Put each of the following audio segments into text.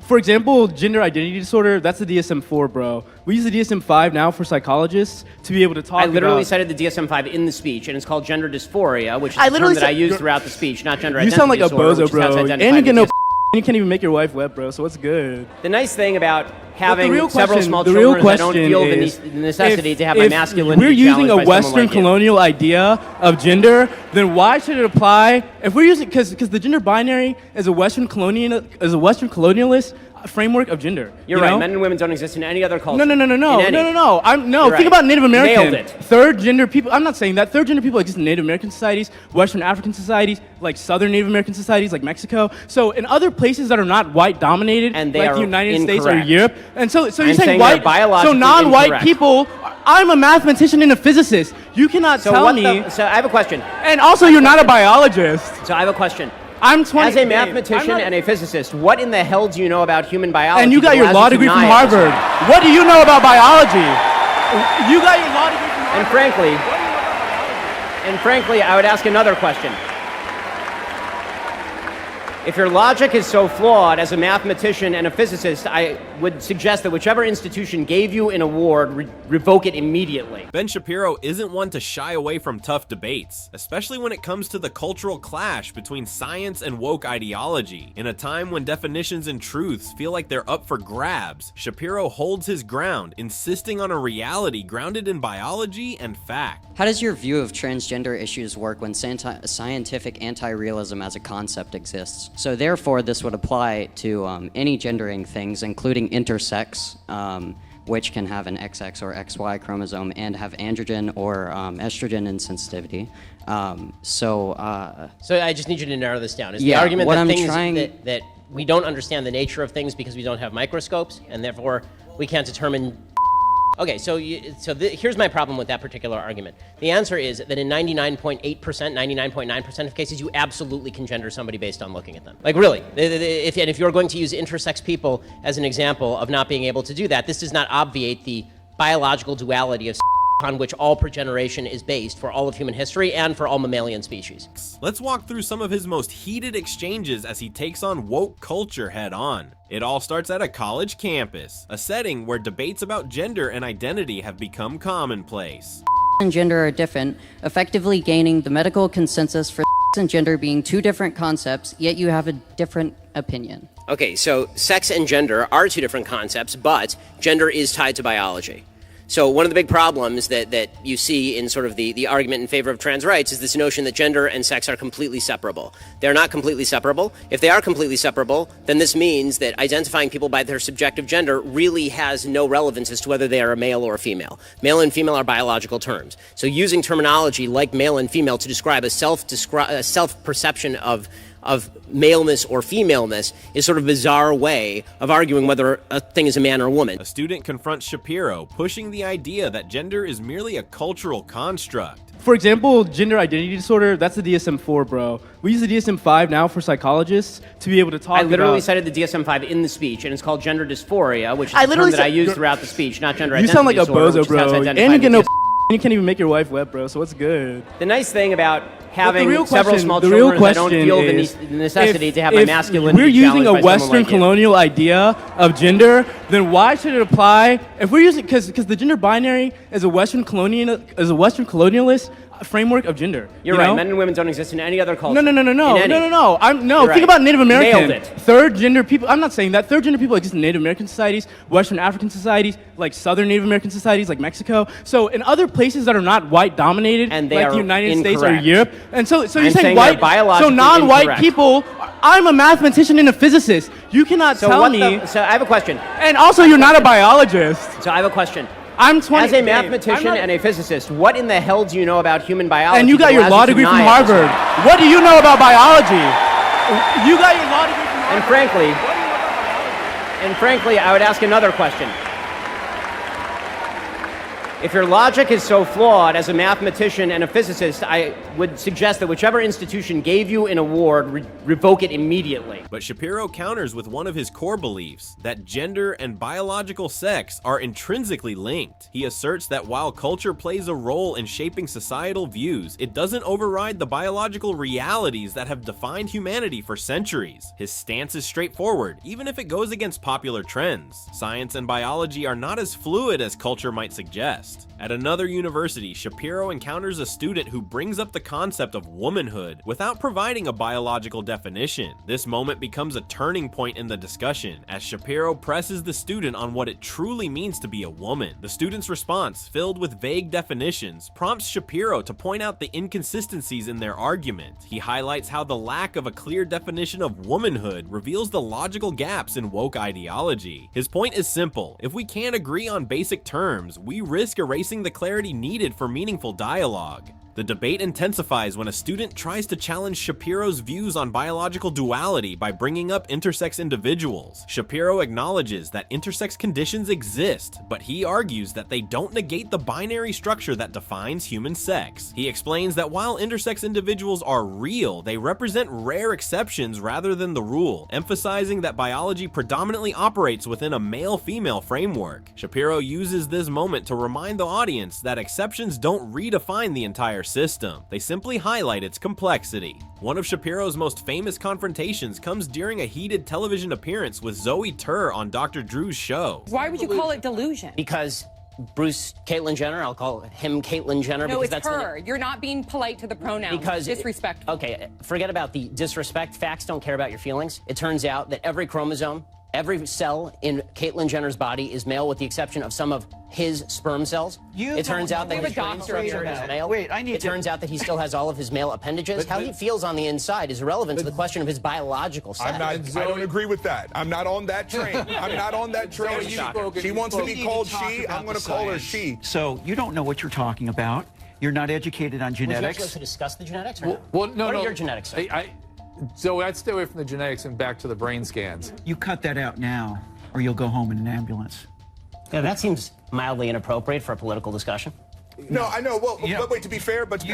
For example, gender identity disorder, that's the DSM-4, bro. We use the DSM-5 now for psychologists to be able to talk about... I literally cited the DSM-5 in the speech, and it's called gender dysphoria, which is a term that I use throughout the speech, not gender identity disorder. You sound like a bozo, bro. And you get no you can't even make your wife wet, bro, so what's good? The nice thing about having several small children is I don't feel the necessity to have my masculinity challenged. If we're using a Western like colonial idea of gender, then why should it apply? If we're using, because the gender binary is a Western colonialist framework of gender. You're right. Men and women don't exist in any other culture. No. Think about Native American. Nailed it. Third gender people. I'm not saying that. Third gender people exist in Native American societies, Western African societies, like Southern Native American societies, like Mexico. So in other places that are not white dominated, and they like are the United incorrect. States or Europe, and so you're I'm saying white, so non-white incorrect. people. I'm a mathematician and a physicist. You cannot tell me. So I have a question. And also, you're not a biologist. So I have a question. I'm 20. As a mathematician and a physicist, what in the hell do you know about human biology? And you got your law degree from Harvard. What do you know about biology? You got your law degree from Harvard. And frankly, I would ask another question. If your logic is so flawed as a mathematician and a physicist, I would suggest that whichever institution gave you an award, revoke it immediately. Ben Shapiro isn't one to shy away from tough debates, especially when it comes to the cultural clash between science and woke ideology. In a time when definitions and truths feel like they're up for grabs, Shapiro holds his ground, insisting on a reality grounded in biology and fact. How does your view of transgender issues work when scientific anti-realism as a concept exists? So therefore, this would apply to any gendering things, including intersex, which can have an XX or XY chromosome and have androgen or estrogen insensitivity. So I just need you to narrow this down. Is yeah, the argument what that I'm things trying... that we don't understand the nature of things because we don't have microscopes, and therefore we can't determine... Okay, here's my problem with that particular argument. The answer is that in 99.8%, 99.9% of cases, you absolutely can gender somebody based on looking at them. Like really, if you're going to use intersex people as an example of not being able to do that, this does not obviate the biological duality of on which all progeneration is based for all of human history and for all mammalian species. Let's walk through some of his most heated exchanges as he takes on woke culture head on. It all starts at a college campus, a setting where debates about gender and identity have become commonplace. And gender are different, effectively gaining the medical consensus for and gender being two different concepts, yet you have a different opinion. Okay, so sex and gender are two different concepts, but gender is tied to biology. So one of the big problems that you see in sort of the argument in favor of trans rights is this notion that gender and sex are completely separable. They're not completely separable. If they are completely separable, then this means that identifying people by their subjective gender really has no relevance as to whether they are a male or a female. Male and female are biological terms. So using terminology like male and female to describe a self-perception of maleness or femaleness is sort of a bizarre way of arguing whether a thing is a man or a woman. A student confronts Shapiro, pushing the idea that gender is merely a cultural construct. For example, gender identity disorder, that's the DSM-4, bro. We use the DSM-5 now for psychologists to be able to talk about... I literally cited the DSM-5 in the speech, and it's called gender dysphoria, which is a term that I use throughout the speech, not gender identity disorder. You sound like a bozo, bro. And you get no... You can't even make your wife wet, bro, so what's good? The nice thing about having several small children is I don't feel the necessity to have my masculinity challenged. If we're using a Western like colonial idea of gender, then why should it apply? If we're using, because the gender binary is a Western colonialist framework of gender. You're right. Men and women don't exist in any other culture. No. Think about Native American. Nailed it. Third gender people. I'm not saying that. Third gender people exist in Native American societies, Western African societies, like Southern Native American societies, like Mexico. So in other places that are not white dominated, and they like are the United States or incorrect. Europe, and so you're I'm saying white, so non-white incorrect. people. I'm a mathematician and a physicist. You cannot tell me. So I have a question. And also, you're not a biologist. So I have a question. I'm 20. As a mathematician and a physicist, what in the hell do you know about human biology? And you got your law degree from Harvard. What do you know about biology? You got your law degree from Harvard. And frankly, I would ask another question. If your logic is so flawed, as a mathematician and a physicist, I would suggest that whichever institution gave you an award, revoke it immediately. But Shapiro counters with one of his core beliefs, that gender and biological sex are intrinsically linked. He asserts that while culture plays a role in shaping societal views, it doesn't override the biological realities that have defined humanity for centuries. His stance is straightforward, even if it goes against popular trends. Science and biology are not as fluid as culture might suggest. At another university, Shapiro encounters a student who brings up the concept of womanhood without providing a biological definition. This moment becomes a turning point in the discussion, as Shapiro presses the student on what it truly means to be a woman. The student's response, filled with vague definitions, prompts Shapiro to point out the inconsistencies in their argument. He highlights how the lack of a clear definition of womanhood reveals the logical gaps in woke ideology. His point is simple: if we can't agree on basic terms, we risk erasing the clarity needed for meaningful dialogue. The debate intensifies when a student tries to challenge Shapiro's views on biological duality by bringing up intersex individuals. Shapiro acknowledges that intersex conditions exist, but he argues that they don't negate the binary structure that defines human sex. He explains that while intersex individuals are real, they represent rare exceptions rather than the rule, emphasizing that biology predominantly operates within a male-female framework. Shapiro uses this moment to remind the audience that exceptions don't redefine the entire system. They simply highlight its complexity. One of Shapiro's most famous confrontations comes during a heated television appearance with Zoe Tur on Dr. Drew's show. Why would you call it delusion? Because Bruce Caitlyn Jenner, I'll call him Caitlyn Jenner. No, because it's that's her. You're not being polite to the pronouns. Because disrespectful. Okay, forget about the disrespect. Facts don't care about your feelings. It turns out that every chromosome, every cell in Caitlyn Jenner's body is male, with the exception of some of his sperm cells. It turns out that his brain structure is male. It turns out that he still has all of his male appendages. How he feels on the inside is irrelevant to the question of his biological sex. I don't agree with that. I'm not on that train. I'm not on that train. She wants to be called she. I'm going to call her she. So you don't know what you're talking about. You're not educated on genetics. Would you like to discuss the genetics? Or Well, no, what no. are your genetics? So I'd stay away from the genetics and back to the brain scans. You cut that out now, or you'll go home in an ambulance. Yeah, that seems mildly inappropriate for a political discussion. No, I know. Well, but wait. To be fair, but to be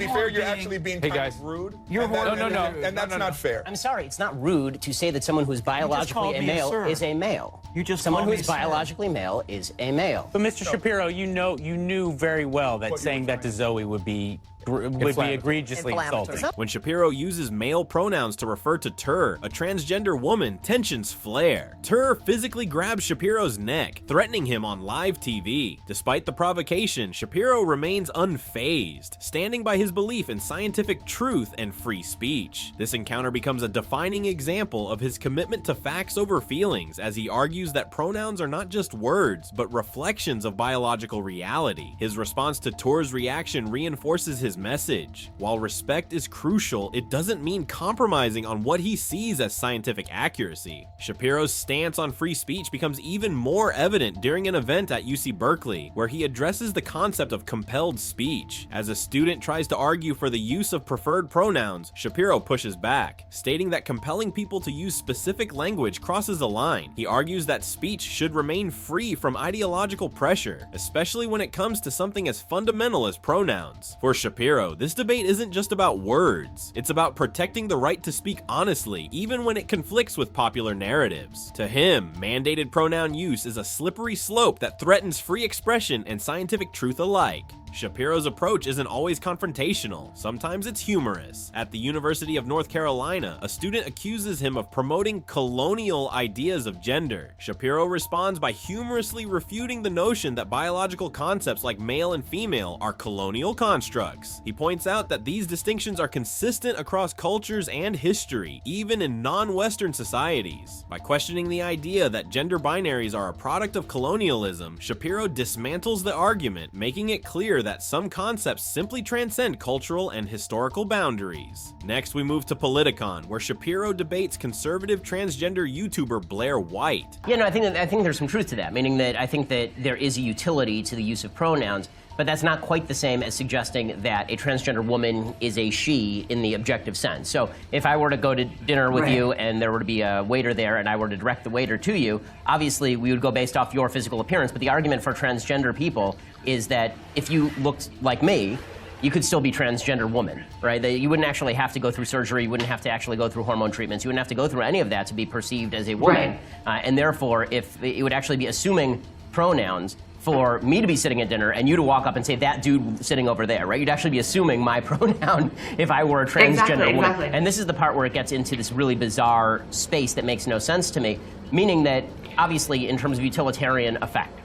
fair, you're actually being kind of rude. And that's not fair. I'm sorry, it's not rude to say that someone who's biologically a male is a male. Someone who's biologically male is a male. But Mr. Shapiro, you knew very well that saying that to Zoe would be egregiously insulting. When Shapiro uses male pronouns to refer to Tur, a transgender woman, tensions flare. Tur physically grabs Shapiro's neck, threatening him on live TV. Despite the provocation, Shapiro remains unfazed, standing by his belief in scientific truth and free speech. This encounter becomes a defining example of his commitment to facts over feelings, as he argues that pronouns are not just words, but reflections of biological reality. His response to Tur's reaction reinforces his message. While respect is crucial, it doesn't mean compromising on what he sees as scientific accuracy. Shapiro's stance on free speech becomes even more evident during an event at UC Berkeley, where he addresses the concept of compelled speech. As a student tries to argue for the use of preferred pronouns, Shapiro pushes back, stating that compelling people to use specific language crosses a line. He argues that speech should remain free from ideological pressure, especially when it comes to something as fundamental as pronouns. For Shapiro, this debate isn't just about words. It's about protecting the right to speak honestly, even when it conflicts with popular narratives. To him, mandated pronoun use is a slippery slope that threatens free expression and scientific truth alike. Shapiro's approach isn't always confrontational. Sometimes it's humorous. At the University of North Carolina, a student accuses him of promoting colonial ideas of gender. Shapiro responds by humorously refuting the notion that biological concepts like male and female are colonial constructs. He points out that these distinctions are consistent across cultures and history, even in non-Western societies. By questioning the idea that gender binaries are a product of colonialism, Shapiro dismantles the argument, making it clear that some concepts simply transcend cultural and historical boundaries. Next, we move to Politicon, where Shapiro debates conservative transgender YouTuber Blair White. Yeah, no, I think there's some truth to that, meaning that I think that there is a utility to the use of pronouns. but that's not quite the same as suggesting that a transgender woman is a she in the objective sense. So if I were to go to dinner with you and there were to be a waiter there and I were to direct the waiter to you, obviously we would go based off your physical appearance, but the argument for transgender people is that if you looked like me, you could still be transgender woman, right? That you wouldn't actually have to go through surgery, you wouldn't have to actually go through hormone treatments, you wouldn't have to go through any of that to be perceived as a woman. And therefore, if it would actually be assuming pronouns for me to be sitting at dinner and you to walk up and say, that dude sitting over there, right? You'd actually be assuming my pronoun if I were a transgender woman. And this is the part where it gets into this really bizarre space that makes no sense to me, meaning that, obviously, in terms of utilitarian effect,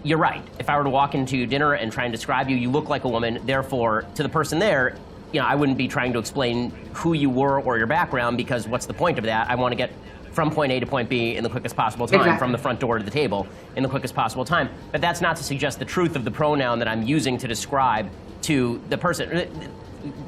you're right. If I were to walk into dinner and try and describe you, you look like a woman, therefore, to the person there, you know, I wouldn't be trying to explain who you were or your background, because what's the point of that? I want to get from point A to point B in the quickest possible time, from the front door to the table in the quickest possible time. But that's not to suggest the truth of the pronoun that I'm using to describe to the person.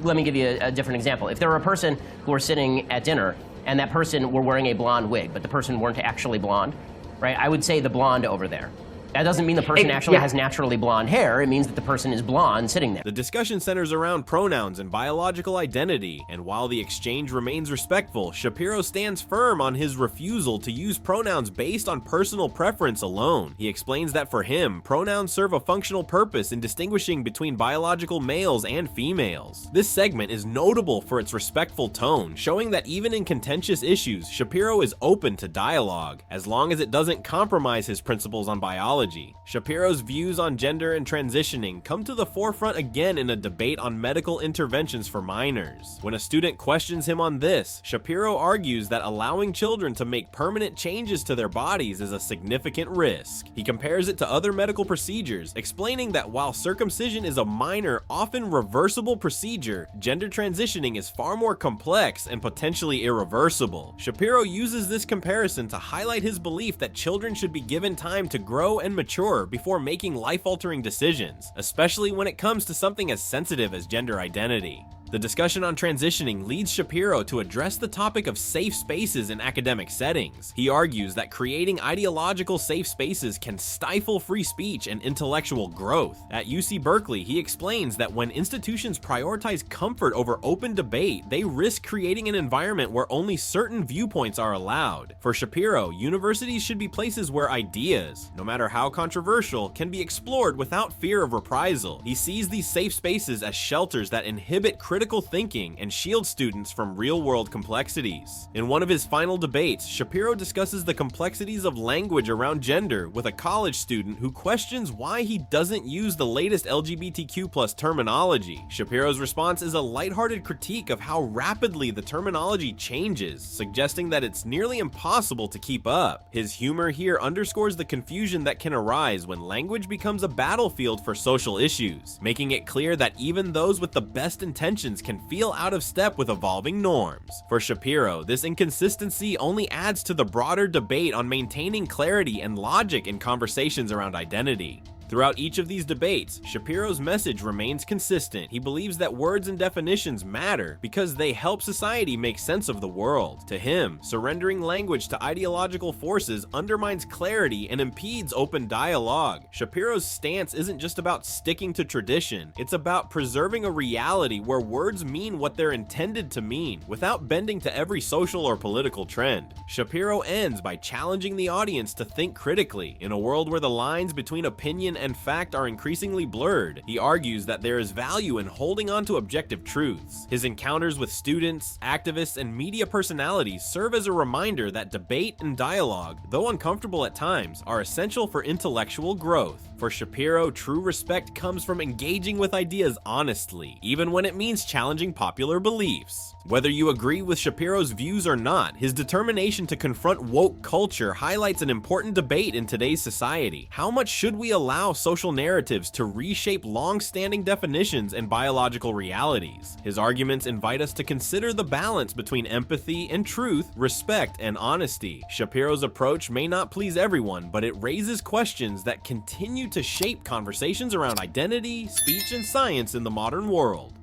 Let me give you a different example. If there were a person who were sitting at dinner and that person were wearing a blonde wig, but the person weren't actually blonde, right? I would say the blonde over there. That doesn't mean the person actually has naturally blonde hair. It means that the person is blonde sitting there. The discussion centers around pronouns and biological identity, and while the exchange remains respectful, Shapiro stands firm on his refusal to use pronouns based on personal preference alone. He explains that for him, pronouns serve a functional purpose in distinguishing between biological males and females. This segment is notable for its respectful tone, showing that even in contentious issues, Shapiro is open to dialogue, as long as it doesn't compromise his principles on biology. Shapiro's views on gender and transitioning come to the forefront again in a debate on medical interventions for minors. When a student questions him on this, Shapiro argues that allowing children to make permanent changes to their bodies is a significant risk. He compares it to other medical procedures, explaining that while circumcision is a minor, often reversible procedure, gender transitioning is far more complex and potentially irreversible. Shapiro uses this comparison to highlight his belief that children should be given time to grow and mature before making life-altering decisions, especially when it comes to something as sensitive as gender identity. The discussion on transitioning leads Shapiro to address the topic of safe spaces in academic settings. He argues that creating ideological safe spaces can stifle free speech and intellectual growth. At UC Berkeley, he explains that when institutions prioritize comfort over open debate, they risk creating an environment where only certain viewpoints are allowed. For Shapiro, universities should be places where ideas, no matter how controversial, can be explored without fear of reprisal. He sees these safe spaces as shelters that inhibit critical thinking and shield students from real-world complexities. In one of his final debates, Shapiro discusses the complexities of language around gender with a college student who questions why he doesn't use the latest LGBTQ+ terminology. Shapiro's response is a lighthearted critique of how rapidly the terminology changes, suggesting that it's nearly impossible to keep up. His humor here underscores the confusion that can arise when language becomes a battlefield for social issues, making it clear that even those with the best intentions can feel out of step with evolving norms. For Shapiro, this inconsistency only adds to the broader debate on maintaining clarity and logic in conversations around identity. Throughout each of these debates, Shapiro's message remains consistent. He believes that words and definitions matter because they help society make sense of the world. To him, surrendering language to ideological forces undermines clarity and impedes open dialogue. Shapiro's stance isn't just about sticking to tradition, it's about preserving a reality where words mean what they're intended to mean, without bending to every social or political trend. Shapiro ends by challenging the audience to think critically. In a world where the lines between opinion and fact are increasingly blurred, he argues that there is value in holding on to objective truths. His encounters with students, activists, and media personalities serve as a reminder that debate and dialogue, though uncomfortable at times, are essential for intellectual growth. For Shapiro, true respect comes from engaging with ideas honestly, even when it means challenging popular beliefs. Whether you agree with Shapiro's views or not, his determination to confront woke culture highlights an important debate in today's society. How much should we allow social narratives to reshape long-standing definitions and biological realities? His arguments invite us to consider the balance between empathy and truth, respect and honesty. Shapiro's approach may not please everyone, but it raises questions that continue to shape conversations around identity, speech, and science in the modern world.